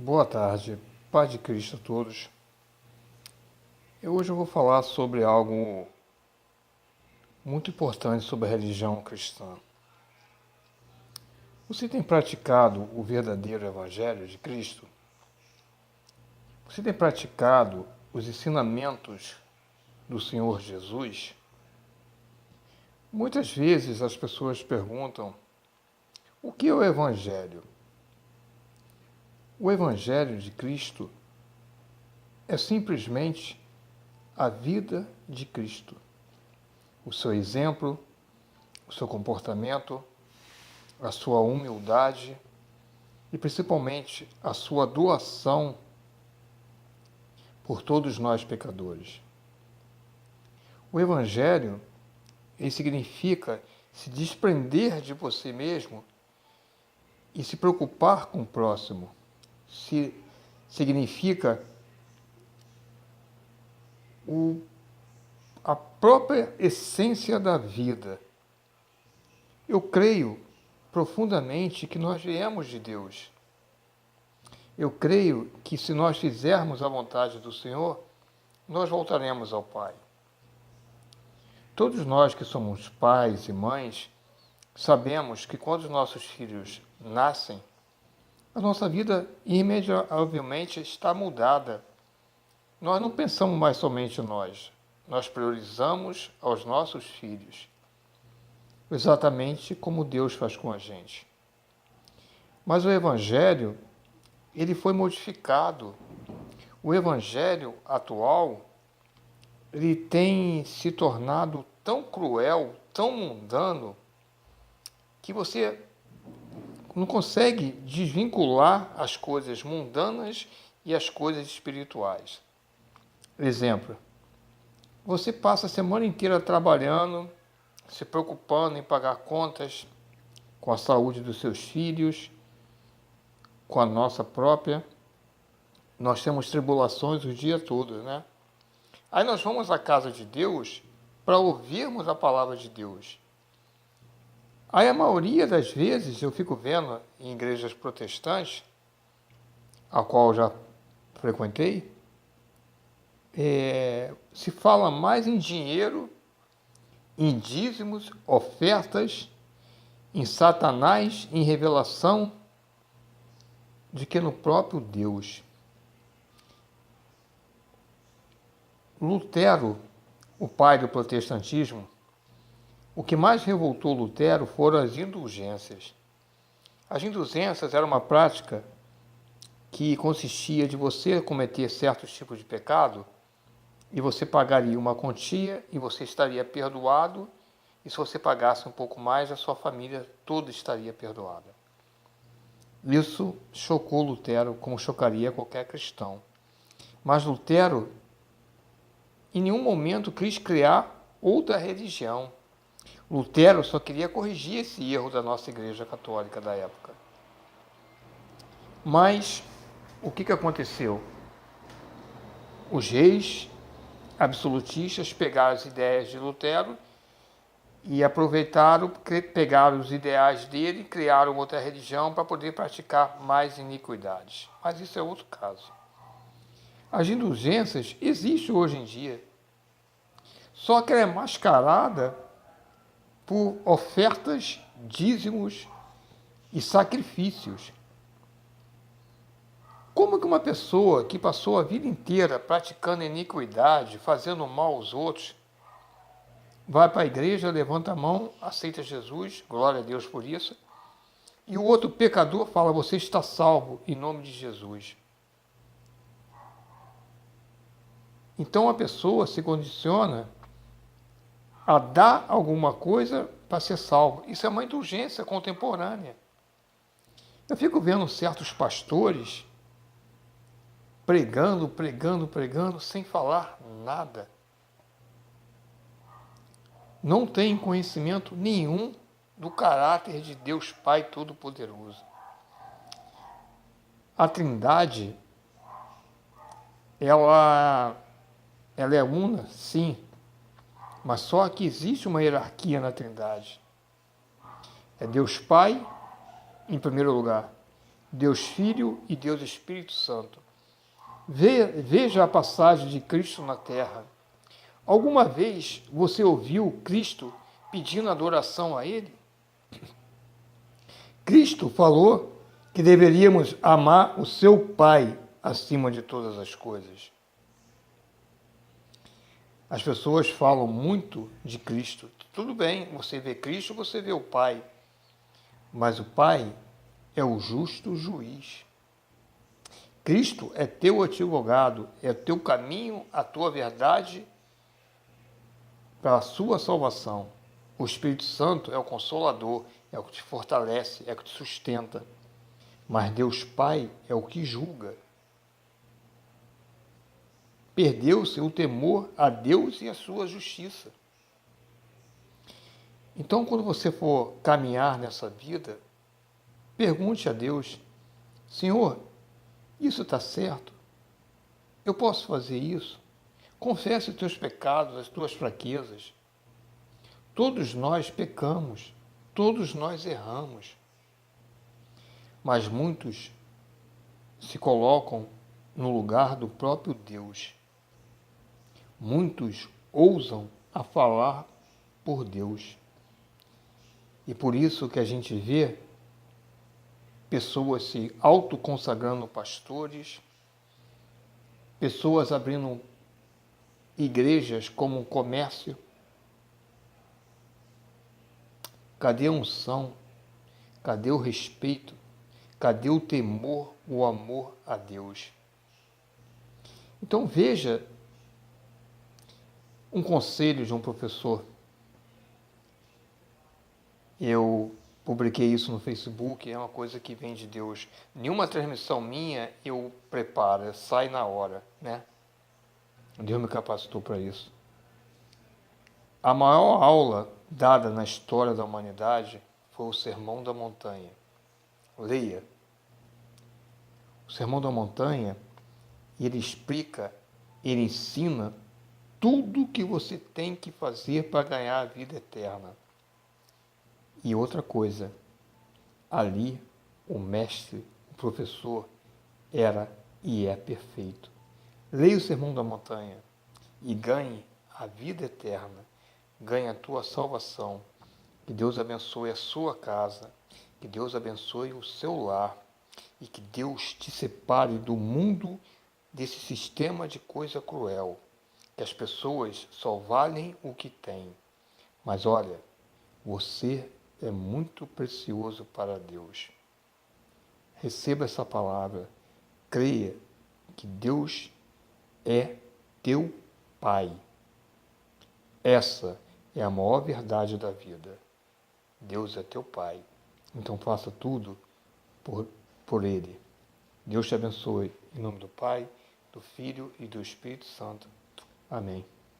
Boa tarde, paz de Cristo a todos. Hoje eu vou falar sobre algo muito importante sobre a religião cristã. Você tem praticado o verdadeiro Evangelho de Cristo? Você tem praticado os ensinamentos do Senhor Jesus? Muitas vezes as pessoas perguntam: o que é o Evangelho? O Evangelho de Cristo é simplesmente a vida de Cristo, o seu exemplo, o seu comportamento, a sua humildade e principalmente a sua doação por todos nós pecadores. O Evangelho, ele significa se desprender de você mesmo e se preocupar com o próximo. Significa a própria essência da vida. Eu creio profundamente que nós viemos de Deus. Eu creio que se nós fizermos a vontade do Senhor, nós voltaremos ao Pai. Todos nós que somos pais e mães, sabemos que quando os nossos filhos nascem, a nossa vida imediatamente está mudada. Nós não pensamos mais somente em nós priorizamos aos nossos filhos, exatamente como Deus faz com a gente. Mas o Evangelho, ele foi modificado. O Evangelho atual, ele tem se tornado tão cruel, tão mundano, que você não consegue desvincular as coisas mundanas e as coisas espirituais. Exemplo, você passa a semana inteira trabalhando, se preocupando em pagar contas com a saúde dos seus filhos, com a nossa própria. Nós temos tribulações o dia todo, né? Aí nós vamos à casa de Deus para ouvirmos a palavra de Deus. Aí a maioria das vezes eu fico vendo em igrejas protestantes, a qual eu já frequentei, se fala mais em dinheiro, em dízimos, ofertas, em Satanás, em revelação, do que no próprio Deus. Lutero, o pai do protestantismo, o que mais revoltou Lutero foram as indulgências. As indulgências era uma prática que consistia de você cometer certos tipos de pecado e você pagaria uma quantia e você estaria perdoado, e se você pagasse um pouco mais, a sua família toda estaria perdoada. Isso chocou Lutero, como chocaria qualquer cristão. Mas Lutero, em nenhum momento, quis criar outra religião. Lutero só queria corrigir esse erro da nossa Igreja Católica da época. Mas o que aconteceu? Os reis absolutistas pegaram as ideias de Lutero e aproveitaram, pegaram os ideais dele e criaram outra religião para poder praticar mais iniquidades. Mas isso é outro caso. As indulgências existem hoje em dia, só que ela é mascarada por ofertas, dízimos e sacrifícios. Como que uma pessoa que passou a vida inteira praticando iniquidade, fazendo mal aos outros, vai para a igreja, levanta a mão, aceita Jesus, glória a Deus por isso, e o outro pecador fala: você está salvo em nome de Jesus. Então a pessoa se condiciona a dar alguma coisa para ser salvo. Isso é uma indulgência contemporânea. Eu fico vendo certos pastores pregando, sem falar nada. Não tem conhecimento nenhum do caráter de Deus Pai Todo-Poderoso. A Trindade, ela é una, sim, mas só que existe uma hierarquia na Trindade. É Deus Pai, em primeiro lugar. Deus Filho e Deus Espírito Santo. Veja a passagem de Cristo na terra. Alguma vez você ouviu Cristo pedindo adoração a Ele? Cristo falou que deveríamos amar o seu Pai acima de todas as coisas. As pessoas falam muito de Cristo. Tudo bem, você vê Cristo, você vê o Pai. Mas o Pai é o justo juiz. Cristo é teu advogado, é o teu caminho, a tua verdade para a sua salvação. O Espírito Santo é o consolador, é o que te fortalece, é o que te sustenta. Mas Deus Pai é o que julga. Perdeu-se o temor a Deus e a sua justiça. Então, quando você for caminhar nessa vida, pergunte a Deus: Senhor, isso está certo? Eu posso fazer isso? Confesse os teus pecados, as tuas fraquezas. Todos nós pecamos, todos nós erramos. Mas muitos se colocam no lugar do próprio Deus. Muitos ousam a falar por Deus. E por isso que a gente vê pessoas se autoconsagrando pastores, pessoas abrindo igrejas como um comércio. Cadê a unção? Cadê o respeito? Cadê o temor, o amor a Deus? Então veja um conselho de um professor. Eu publiquei isso no Facebook, é uma coisa que vem de Deus. Nenhuma transmissão minha eu preparo, sai na hora, né? Deus me capacitou para isso. A maior aula dada na história da humanidade foi o Sermão da Montanha. Leia. O Sermão da Montanha, ele explica, ele ensina tudo o que você tem que fazer para ganhar a vida eterna. E outra coisa, ali o mestre, o professor, era e é perfeito. Leia o Sermão da Montanha e ganhe a vida eterna, ganhe a tua salvação. Que Deus abençoe a sua casa, que Deus abençoe o seu lar e que Deus te separe do mundo desse sistema de coisa cruel, que as pessoas só valem o que têm. Mas olha, você é muito precioso para Deus. Receba essa palavra, creia que Deus é teu Pai. Essa é a maior verdade da vida. Deus é teu Pai. Então faça tudo por Ele. Deus te abençoe. Em nome do Pai, do Filho e do Espírito Santo. Amém.